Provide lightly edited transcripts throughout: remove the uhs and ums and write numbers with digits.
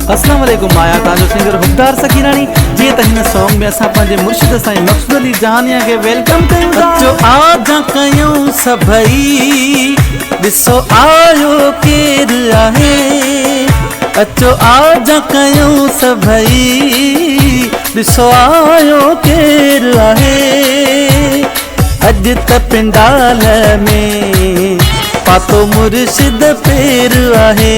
अस्सलाम वालेकुम माया ताजो सिंगर हुकदार सकीरानी जी त हिन सॉन्ग में असां पंहिंजे मुर्शिद साईं मक़सूद अली जहानिया के वेलकम कयूं था। अचो आजा कयूं सभई ॾिसो आयो केर आहे, अचो आजा कयूं सभई ॾिसो आयो केर आहे। अॼु त पिंडाल में पातो मुर्शिद पेर आहे,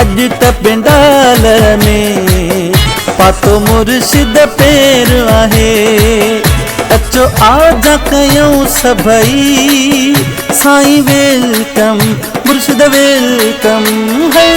अॼु त पिंडाल में पातो मुर्शिद पेर आहे। अचो आजा कयूं सभई साईं वेलकम मुर्शिद वेलकम है।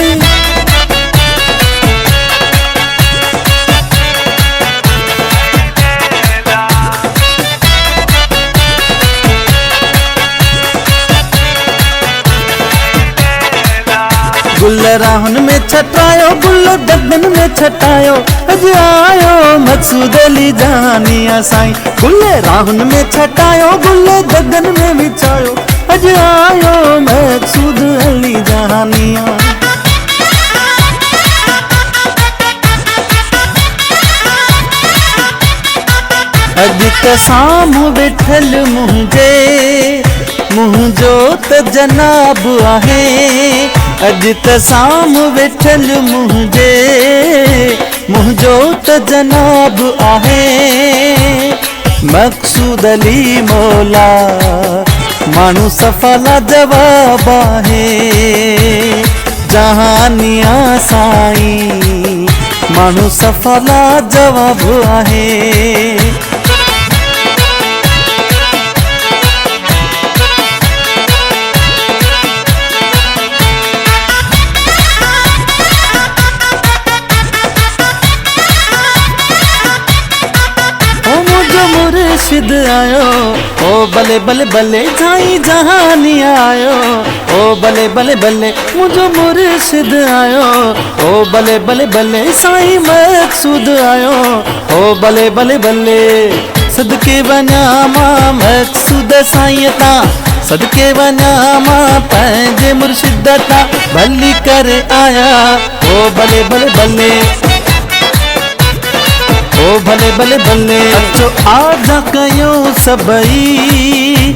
गुल राहुन में छटायो गुल दगन में छटायो, अज आयो मक़सूद अली जहानिया साईं। गुल राहुन में छटायो गुल दगन में बिछायो, अज आयो मक़सूद अली जहानिया। अज त साम्हूं वेठल मुंहिंजो त जनाब आहे, अज त साम्हूं वेठल मुंहिंजो त जनाब आहे। मक़सूद अली मौला माण्हू सफ़ाला जवाब आहे, जहानिया साईं माण्हू सफ़ाला जवाब आहे। मुर्शिद आयो ओ भले भले भले साईं जहानिया आयो, ओ भले भले भले मुझो मुर्शिद आयो, ओ भले भले भले साईं मक़सूद आयो, ओ भले भले भले। सदके वञा मां मक़सूद साईं तां, सदके वञा मां पंहिंजे मुर्शिद तां, भली करे आया ओ भले भले भले, ओ भले भले भले। अचो आजा कयूं सभई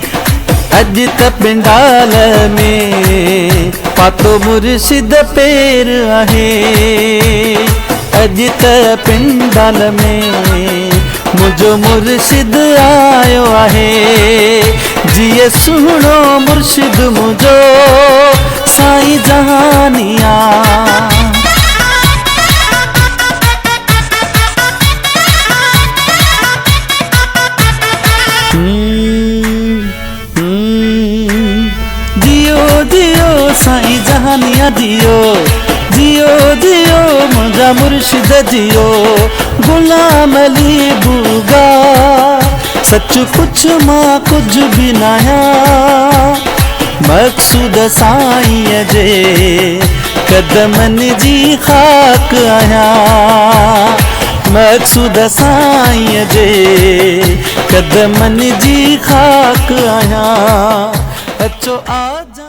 अॼु त पिंडाल में पातो मुर्शिद पेर आहे, अॼु त पिंडाल में मुंहिंजो मुर्शिद आयो आहे। जिए सुहिणो मुर्शिद मुंहिंजो साईं जहानिया। जियो साईं जहानिया जियो, जियो जियो मुंहिंजा मुर्शिद जियो। गुलाम अली बूगा सच कुछ मां कुछ भी नाया, मक़सूद साईं जे कदमनि जी खाक आहियां, मक़सूद साईं जे कदमनि जी खाक आहियां। अचो आजा